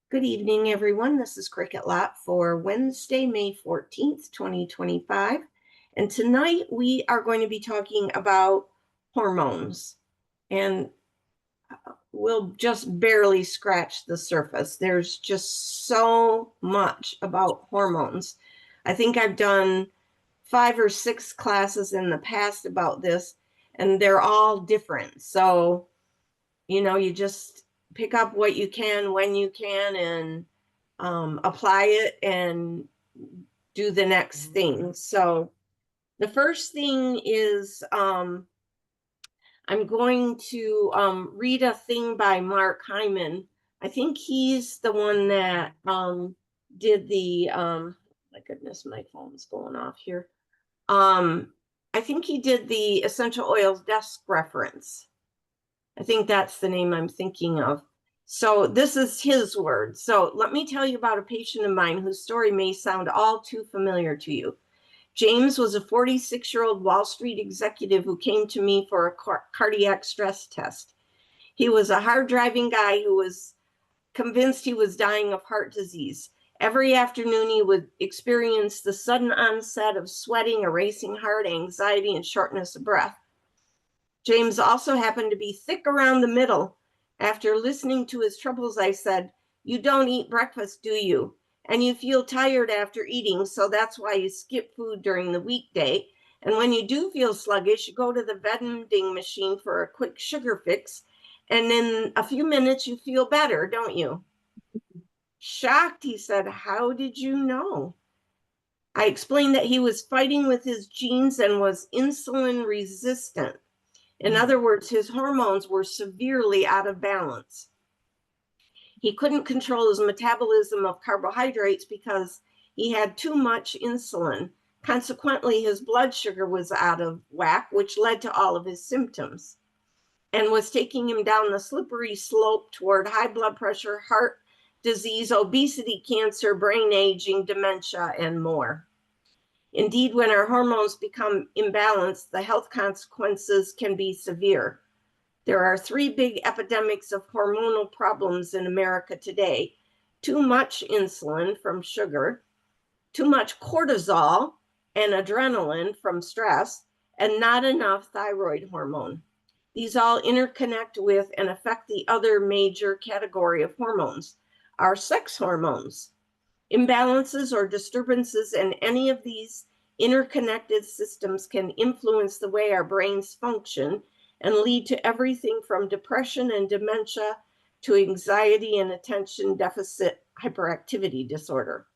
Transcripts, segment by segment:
Good evening, everyone. This is Cricket Lot for Wednesday, May 14th, 2025. And tonight we are going to be talking about hormones. And we'll just barely scratch the surface. There's just so much about hormones. I think I've done 5 or 6 classes in the past about this, and they're all different. So, you just pick up what you can when you can and apply it and do the next thing. So the first thing is I'm going to read a thing by Mark Hyman. I think he's the one that did the, my goodness, my phone's going off here. I think he did the essential oils desk reference. I think that's the name I'm thinking of. So this is his word. So let me tell you about a patient of mine whose story may sound all too familiar to you. James was a 46-year-old Wall Street executive who came to me for a cardiac stress test. He was a hard-driving guy who was convinced he was dying of heart disease. Every afternoon, he would experience the sudden onset of sweating, a racing heart, anxiety, and shortness of breath. James also happened to be thick around the middle. After listening to his troubles, I said, "You don't eat breakfast, do you? And you feel tired after eating, so that's why you skip food during the weekday. And when you do feel sluggish, you go to the vending machine for a quick sugar fix, and in a few minutes you feel better, don't you?" Shocked, he said, "How did you know?" I explained that he was fighting with his genes and was insulin resistant. In other words, his hormones were severely out of balance. He couldn't control his metabolism of carbohydrates because he had too much insulin. Consequently, his blood sugar was out of whack, which led to all of his symptoms and was taking him down the slippery slope toward high blood pressure, heart disease, obesity, cancer, brain aging, dementia, and more. Indeed, when our hormones become imbalanced, the health consequences can be severe. There are 3 big epidemics of hormonal problems in America today: too much insulin from sugar, too much cortisol and adrenaline from stress, and not enough thyroid hormone. These all interconnect with and affect the other major category of hormones, our sex hormones. Imbalances or disturbances in any of these interconnected systems can influence the way our brains function and lead to everything from depression and dementia to anxiety and attention deficit hyperactivity disorder.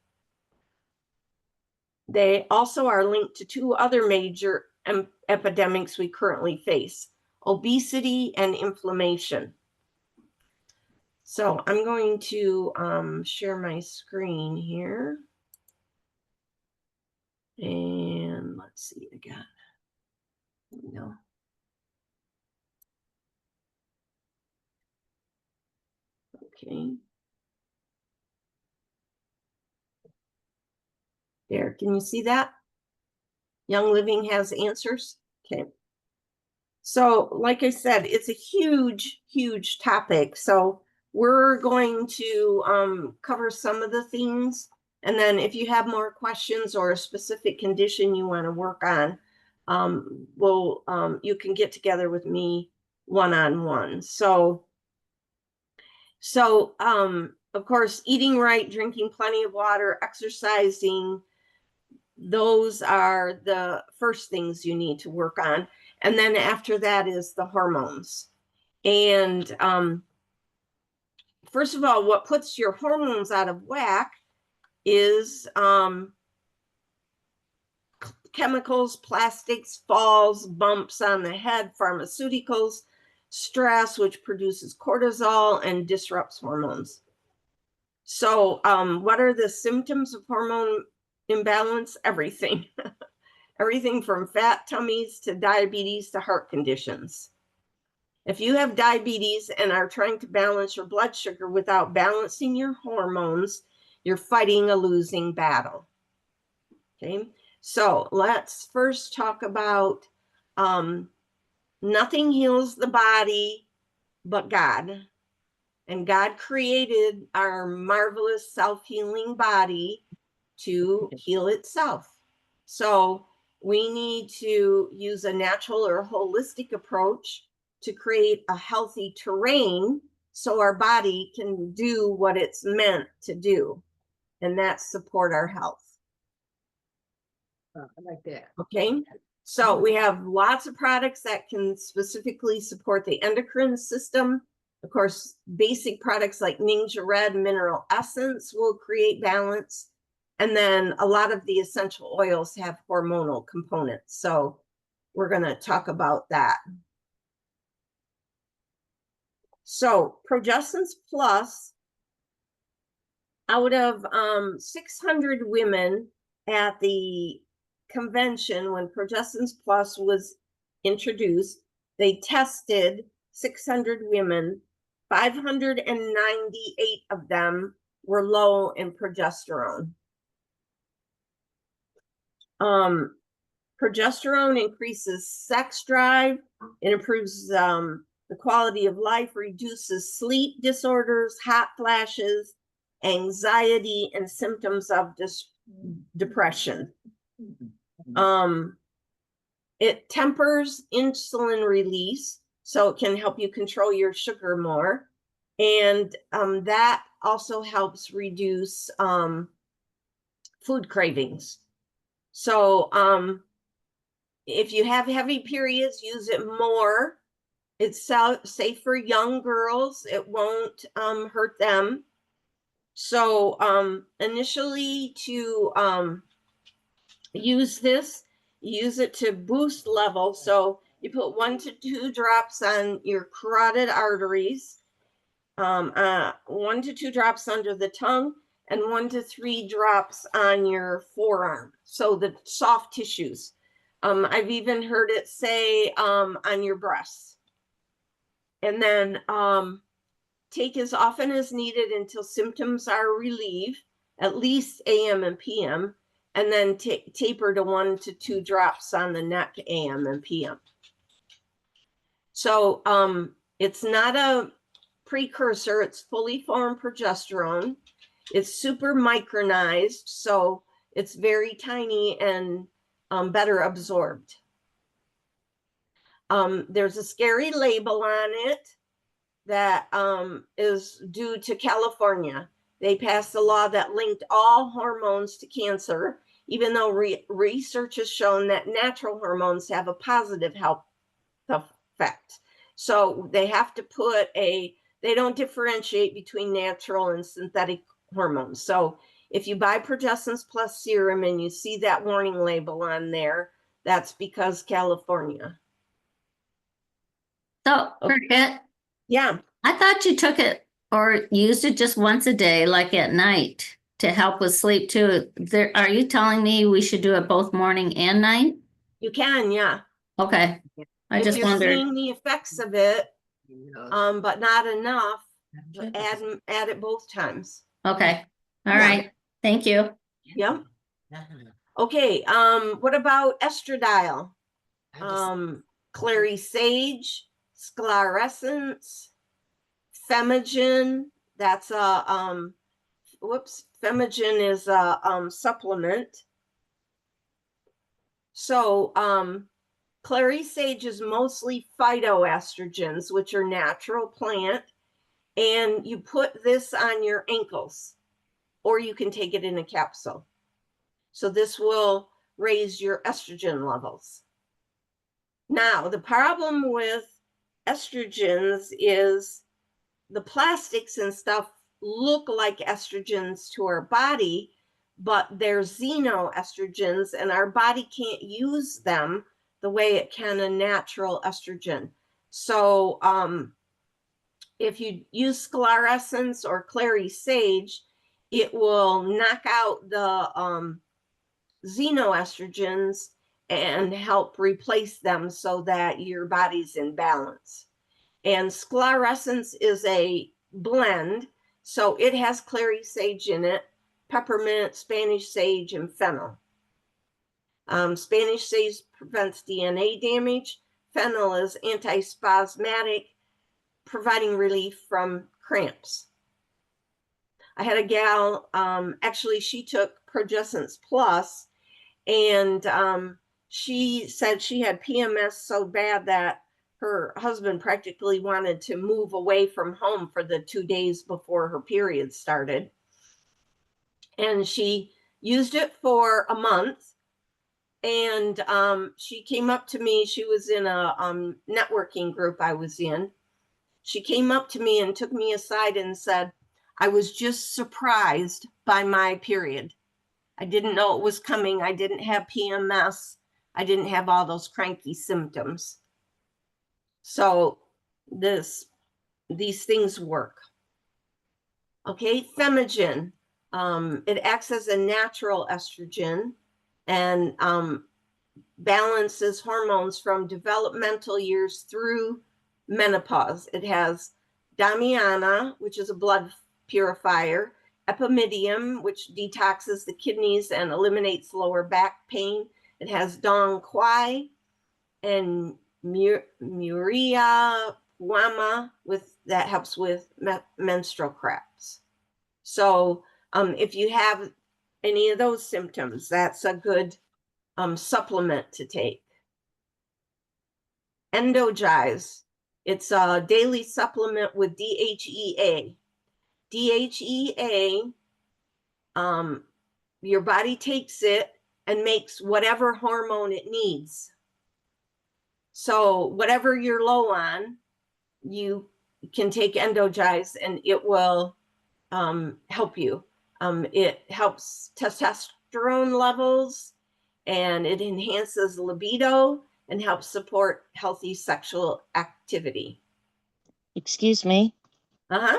They also are linked to 2 other major epidemics we currently face: obesity and inflammation. So I'm going to share my screen here. And let's see again. No. Okay. There, can you see that? Young Living has answers. Okay. So, like I said, it's a huge, huge topic. So we're going to cover some of the things. And then if you have more questions or a specific condition you want to work on, you can get together with me one-on-one. So of course, eating right, drinking plenty of water, exercising, those are the first things you need to work on. And then after that is the hormones. And first of all, what puts your hormones out of whack is chemicals, plastics, falls, bumps on the head, pharmaceuticals, stress, which produces cortisol and disrupts hormones. So what are the symptoms of hormone imbalance? Everything. Everything from fat tummies to diabetes to heart conditions. If you have diabetes and are trying to balance your blood sugar without balancing your hormones, you're fighting a losing battle. Okay, so let's first talk about nothing heals the body but God. And God created our marvelous self-healing body to heal itself. So we need to use a natural or holistic approach to create a healthy terrain so our body can do what it's meant to do, and that's support our health. I like that. Okay, so we have lots of products that can specifically support the endocrine system. Of course, basic products like Ninja Red Mineral Essence will create balance. And then a lot of the essential oils have hormonal components. So we're going to talk about that. So Progessence Plus, out of 600 women at the convention when Progessence Plus was introduced, they tested 600 women. 598 of them were low in progesterone. Progesterone increases sex drive. It improves the quality of life, reduces sleep disorders, hot flashes, anxiety, and symptoms of depression. It tempers insulin release, so it can help you control your sugar more. And that also helps reduce food cravings. So if you have heavy periods, use it more. It's safe for young girls. It won't hurt them. So initially to use this, use it to boost levels. So you put 1 to 2 drops on your carotid arteries, 1 to 2 drops under the tongue, and 1 to 3 drops on your forearm. So the soft tissues. I've even heard it say on your breasts. And then take as often as needed until symptoms are relieved, at least AM and PM, and then taper to 1 to 2 drops on the neck AM and PM. So it's not a precursor, it's fully formed progesterone. It's super micronized, so it's very tiny and better absorbed. There's a scary label on it that is due to California. They passed a law that linked all hormones to cancer, even though research has shown that natural hormones have a positive health effect. So they have to put they don't differentiate between natural and synthetic hormones. So if you buy Progessence Plus serum and you see that warning label on there, that's because California. So, Cricket, yeah, I thought you took it or used it just once a day, like at night, to help with sleep too. Are you telling me we should do it both morning and night? you can, yeah. Okay. I if just you're wondered. seeing the effects of it, but not enough, add it both times. Okay. All Yeah. right. Thank you. Yep. Okay. What about estradiol? Clary sage, sclarescence, Femagen. That's a Femagen is a supplement. So clary sage is mostly phytoestrogens, which are natural plant, and you put this on your ankles, or you can take it in a capsule. So this will raise your estrogen levels. Now, the problem with estrogens is the plastics and stuff look like estrogens to our body, but they're xenoestrogens, and our body can't use them the way it can a natural estrogen. So if you use sclarescence or clary sage, it will knock out the xenoestrogens and help replace them so that your body's in balance. And sclarescence is a blend, so it has clary sage in it, peppermint, Spanish sage, and fennel. Spanish sage prevents DNA damage. Fennel is antispasmodic, providing relief from cramps. I had a gal, actually she took Progessence Plus, and she said she had PMS so bad that her husband practically wanted to move away from home for the 2 days before her period started. And she used it for a month, and she came up to me. She was in a networking group I was in. She came up to me and took me aside and said, I was just surprised by my period. I didn't know it was coming. I didn't have PMS. I didn't have all those cranky symptoms. So these things work. Okay, Themagen. It acts as a natural estrogen and balances hormones from developmental years through menopause. It has Damiana, which is a blood purifier, Epimedium, which detoxes the kidneys and eliminates lower back pain. It has Dong Quai and Muria Guama that helps with menstrual cramps. So if you have any of those symptoms, that's a good supplement to take. Endogize. It's a daily supplement with DHEA. DHEA, your body takes it and makes whatever hormone it needs. So whatever you're low on, you can take Endogize and it will help you. It helps testosterone levels, and it enhances libido and helps support healthy sexual activity. Excuse me, Uh-huh.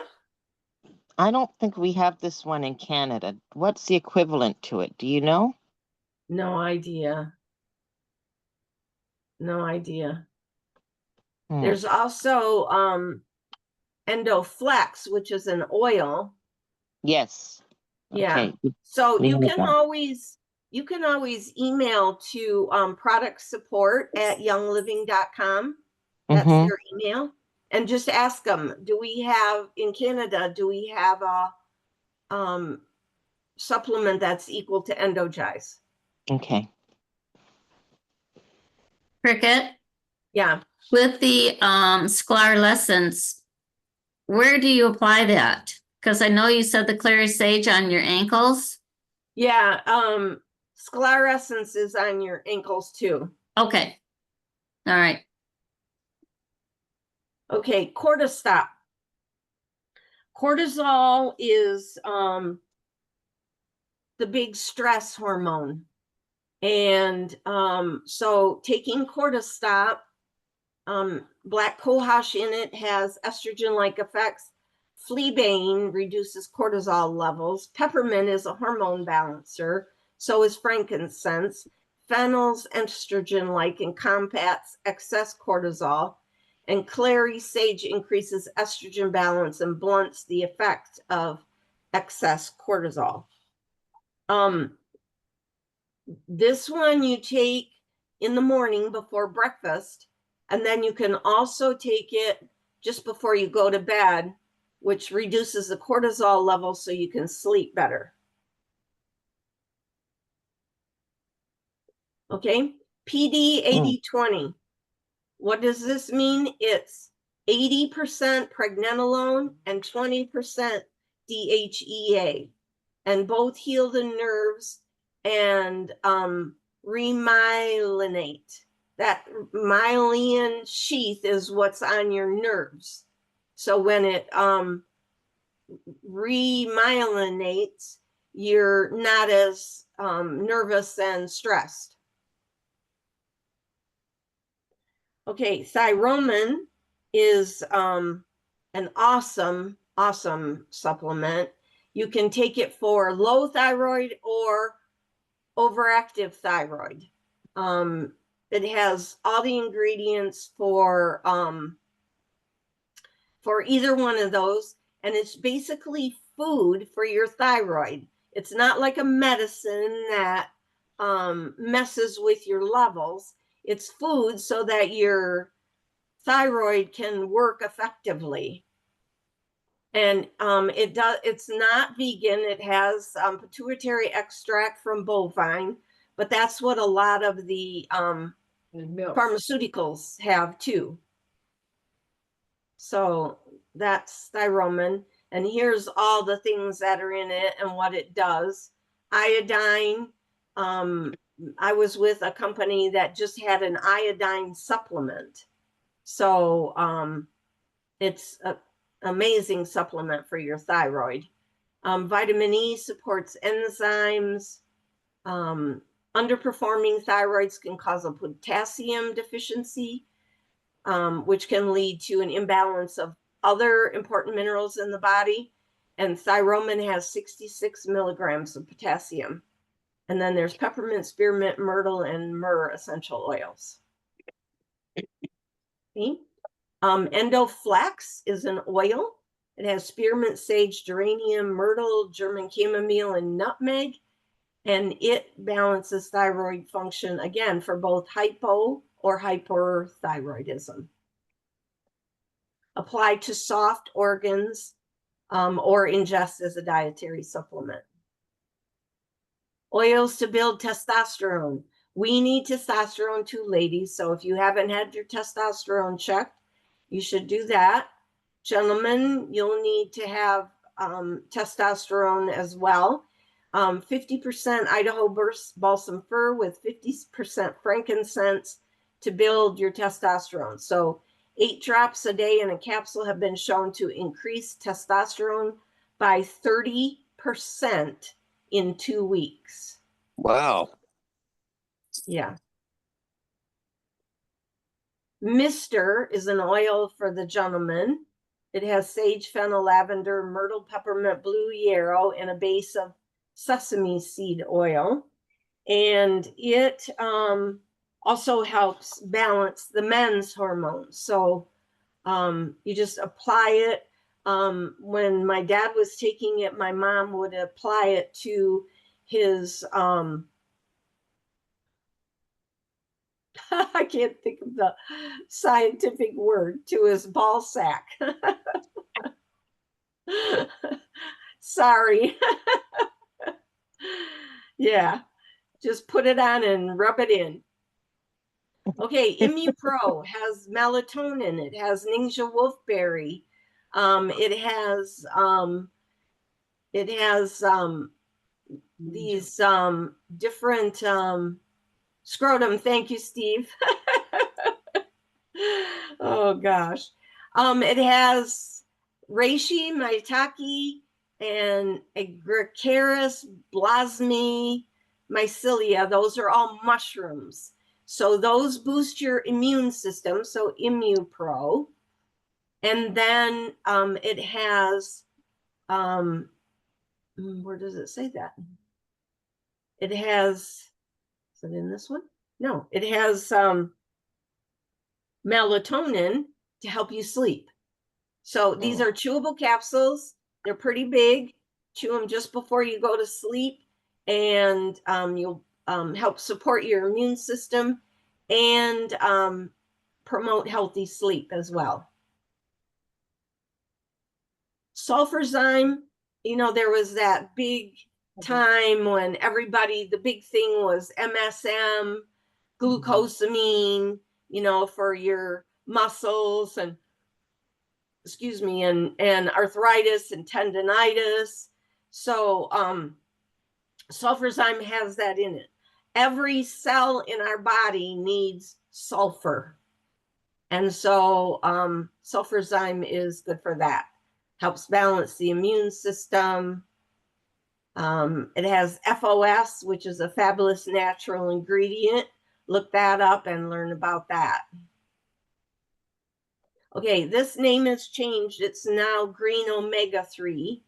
I don't think we have this one in Canada. What's the equivalent to it? Do you know? No idea. No idea. Hmm. There's also Endoflex, which is an oil. Yes. Yeah. Okay. So We you have can that. always email to product support at youngliving.com. That's Mhm. their email. And just ask them, do we have in Canada, do we have a supplement that's equal to Endogize? Okay. Cricket, Yeah. with the sclerosants, where do you apply that? Because I know you said the clear sage on your ankles. Yeah. Sclerosance is on your ankles too. Okay. All right. Okay, cortisol. Cortisol is the big stress hormone. And so taking cortisol, black cohosh in it has estrogen-like effects. Fleabane reduces cortisol levels. Peppermint is a hormone balancer. So is frankincense. Fennel's estrogen-like and combats excess cortisol. And clary sage increases estrogen balance and blunts the effect of excess cortisol. This one you take in the morning before breakfast, and then you can also take it just before you go to bed, which reduces the cortisol level so you can sleep better. Okay, PD 80-20. What does this mean? It's 80% pregnenolone and 20% DHEA, and both heal the nerves and remyelinate. That myelin sheath is what's on your nerves. So when it remyelinates, you're not as nervous and stressed. Okay, Thyromin is an awesome supplement. You can take it for low thyroid or overactive thyroid. It has all the ingredients for either one of those, and it's basically food for your thyroid. It's not like a medicine that messes with your levels. It's food so that your thyroid can work effectively. And it's not vegan. It has pituitary extract from bovine, but that's what a lot of the And milk. pharmaceuticals have too. So that's Thyromin. And here's all the things that are in it and what it does. Iodine. I was with a company that just had an iodine supplement. So it's an amazing supplement for your thyroid. Vitamin E supports enzymes. Underperforming thyroids can cause a potassium deficiency, which can lead to an imbalance of other important minerals in the body. And Thyromin has 66 milligrams of potassium. And then there's peppermint, spearmint, myrtle, and myrrh essential oils. Okay. Endoflex is an oil. It has spearmint, sage, geranium, myrtle, German chamomile, and nutmeg. And it balances thyroid function, again, for both hypo or hyperthyroidism. Apply to soft organs or ingest as a dietary supplement. Oils to build testosterone. We need testosterone too, ladies. So if you haven't had your testosterone checked, you should do that. Gentlemen, you'll need to have testosterone as well. 50% Idaho balsam fir with 50% frankincense to build your testosterone. So 8 drops a day in a capsule have been shown to increase testosterone by 30% in 2 weeks. Wow. Yeah. Mister is an oil for the gentleman. It has sage, fennel, lavender, myrtle, peppermint, blue yarrow, and a base of sesame seed oil. And it also helps balance the men's hormones. So you just apply it. When my dad was taking it, my mom would apply it to his I can't think of the scientific word, to his ball sack. Sorry. Yeah, just put it on and rub it in. Okay, ImmuPro has melatonin. It has Ningxia wolfberry. It has these different scrotum. Thank you, Steve. Oh gosh. It has reishi, maitake, and Agaricus, blasmi, mycelia. Those are all mushrooms. So those boost your immune system. So ImmuPro. And then it has, where does it say that? It has, is it in this one? No, it has melatonin to help you sleep. So these are chewable capsules. They're pretty big. Chew them just before you go to sleep, and you'll help support your immune system and promote healthy sleep as well. Sulfurzyme, you know, there was that big time when everybody, the big thing was MSM, glucosamine, you know, for your muscles and, excuse me, and arthritis and tendonitis. So sulfurzyme has that in it. Every cell in our body needs sulfur. And so sulfurzyme is good for that. Helps balance the immune system. It has FOS, which is a fabulous natural ingredient. Look that up and learn about that. Okay, this name has changed. It's now Green Omega-3,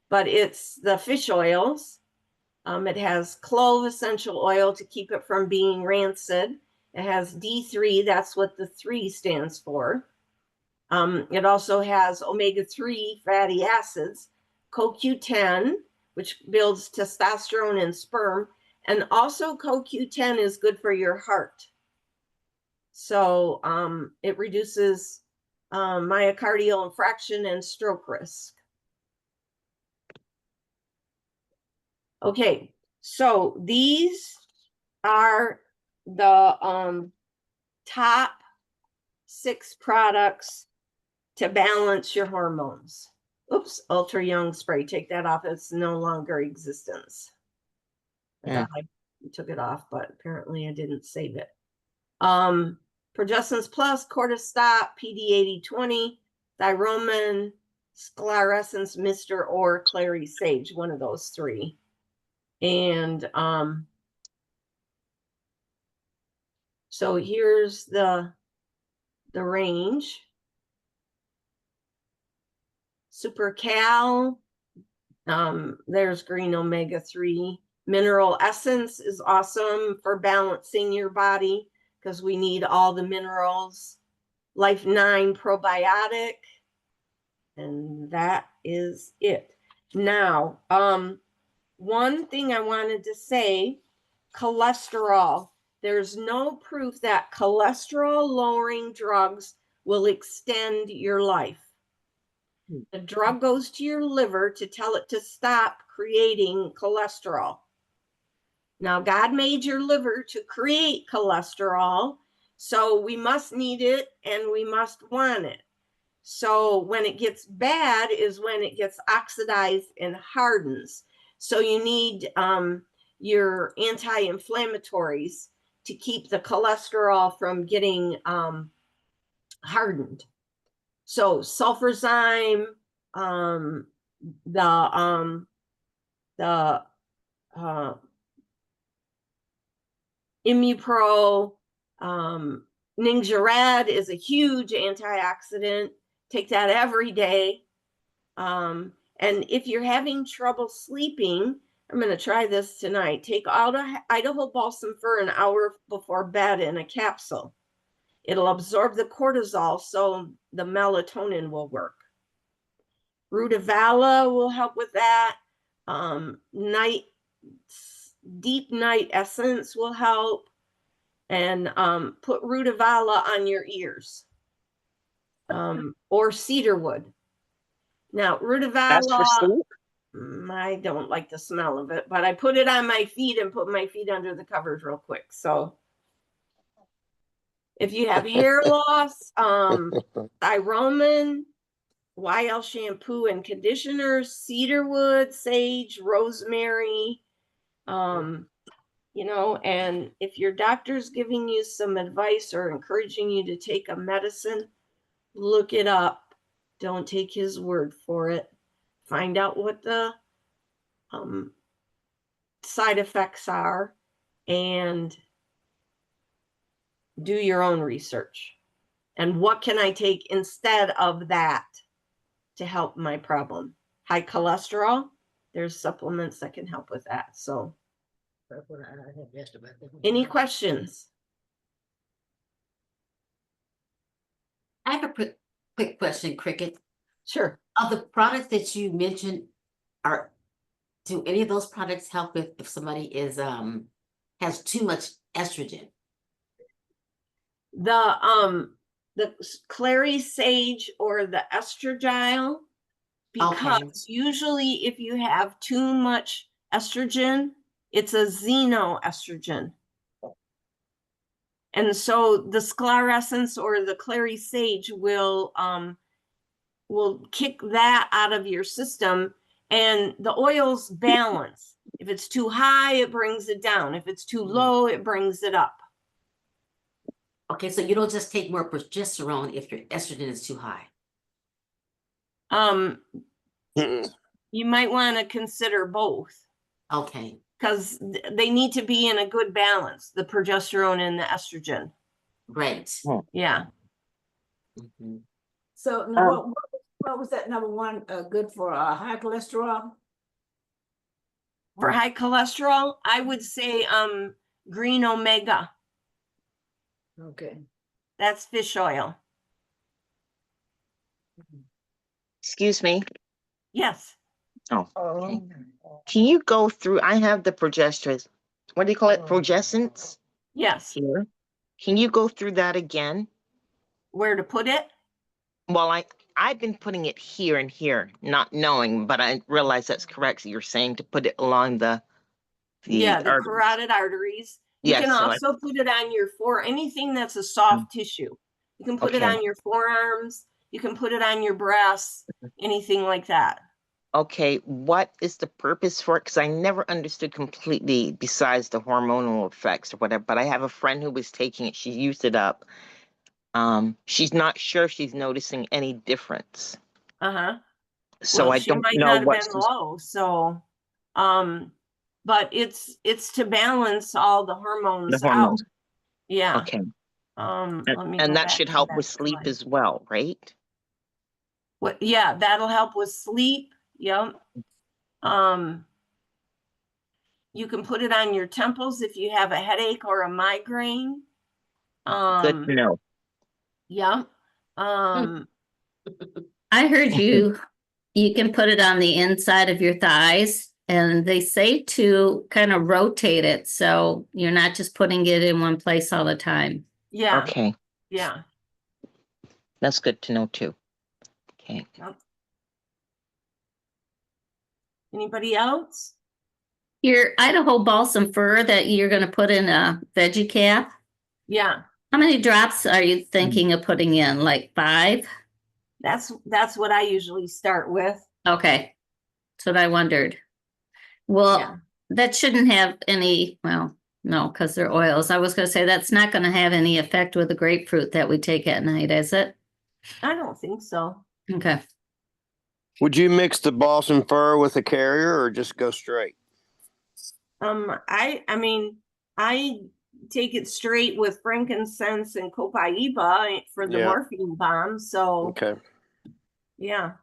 but it's the fish oils. It has clove essential oil to keep it from being rancid. It has D3, that's what the 3 stands for. It also has omega-3 fatty acids, CoQ10, which builds testosterone and sperm, and also CoQ10 is good for your heart. So it reduces myocardial infarction and stroke risk. Okay, so these are the top 6 products to balance your hormones. Oops, Ultra Young Spray, take that off, it's no longer existence. I Yeah. thought I took it off, but apparently I didn't save it. Progestins Plus, Cortistop, PD8020, Thyromin, Sclarescens, Mr. or Clary Sage, one of those 3. And so here's the range. Super Cal, there's green omega-3. Mineral Essence is awesome for balancing your body because we need all the minerals. Life 9 probiotic, and that is it. Now, one thing I wanted to say, cholesterol. There's no proof that cholesterol lowering drugs will extend your life. The drug goes to your liver to tell it to stop creating cholesterol. Now, God made your liver to create cholesterol, so we must need it and we must want it. So when it gets bad is when it gets oxidized and hardens. So you need your anti-inflammatories to keep the cholesterol from getting hardened. So sulfurzyme, Immupro, Ning'Jared is a huge antioxidant. Take that every day. And if you're having trouble sleeping, I'm going to try this tonight. Take Idaho balsam fir an hour before bed in a capsule. It'll absorb the cortisol, so the melatonin will work. Rutavala will help with that. Deep night essence will help. And put Rutavala on your ears. Or cedarwood. Now, Rutavala, I don't like the smell of it, but I put it on my feet and put my feet under the covers real quick. So if you have hair loss, Thyromin, YL shampoo and conditioners, cedarwood, sage, rosemary, you know, and if your doctor's giving you some advice or encouraging you to take a medicine, look it up. Don't take his word for it. Find out what the side effects are and do your own research. And what can I take instead of that to help my problem? High cholesterol, there's supplements that can help with that. So, That's what I had asked about that. any questions? I have a quick question, Cricket. Sure. Of the products that you mentioned, do any of those products help if somebody is has too much estrogen? The clary sage or the estradiol, because usually if you have too much estrogen, it's a xenoestrogen. And so the sclarescens or the clary sage will kick that out of your system, and the oils balance. If it's too high, it brings it down. If it's too low, it brings it up. Okay, so you don't just take more progesterone if your estrogen is too high. You might want to consider both. Okay. Because they need to be in a good balance, the progesterone and the estrogen. Great. Yeah. Mhm. So now what was that number one good for high cholesterol? For high cholesterol, I would say green omega. Okay. That's fish oil. Excuse me. Yes. Oh, okay. Can you go through? I have the progesterone. What do you call it? Progestins Yes. here. Can you go through that again? Where to put it? Well, I've been putting it here and here, not knowing, but I realize that's correct. So you're saying to put it along the Yeah, the arteries. carotid arteries. You can Yes, so also put it on your anything that's a soft tissue. You can put it Okay. on your forearms, you can put it on your breasts, anything like that. okay, what is the purpose for it? Because I never understood completely besides the hormonal effects or whatever, but I have a friend who was taking it. She used it up. She's not sure she's noticing any difference. Uh-huh. So Well, I she don't might know not have what's been low, so, but it's to balance all the the hormones out. hormones. Yeah. Okay. Let me And go that back should to help that with sleep slide. as well, right? What, yeah, that'll help with sleep. Yep. You can put it on your temples if you have a headache or a migraine. Good to know. Yeah. Um, I heard you can put it on the inside of your thighs, and they say to kind of rotate it, so you're not just putting it in one place all the time. yeah, Okay, yeah. that's good to know too. Okay. Yep. Anybody else? Your Idaho balsam fir that you're gonna put in a veggie cap, Yeah, how many drops are you thinking of putting in? Like 5? that's what I usually start with. Okay, that's what I wondered. Yeah. Well, that shouldn't have any, well, no, because they're oils. I was gonna say that's not gonna have any effect with the grapefruit that we take at night, is it? I don't think so. Okay. Would you mix the balsam fir with a carrier or just go straight? I mean, I take it straight with frankincense and copaiba for the Yeah. morphine bomb. So Okay. yeah.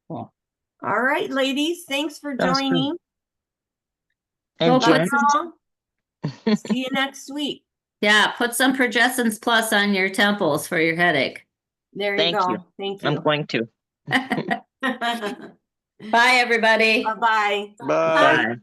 Cool. All right, ladies, thanks for Sounds good. joining. And Well, Jen, See you next week. Yeah, put some Progessence Plus on your temples for your headache. There you Thank go. you. Thank I'm you. going to. Bye, everybody. Bye-bye. Bye. Bye.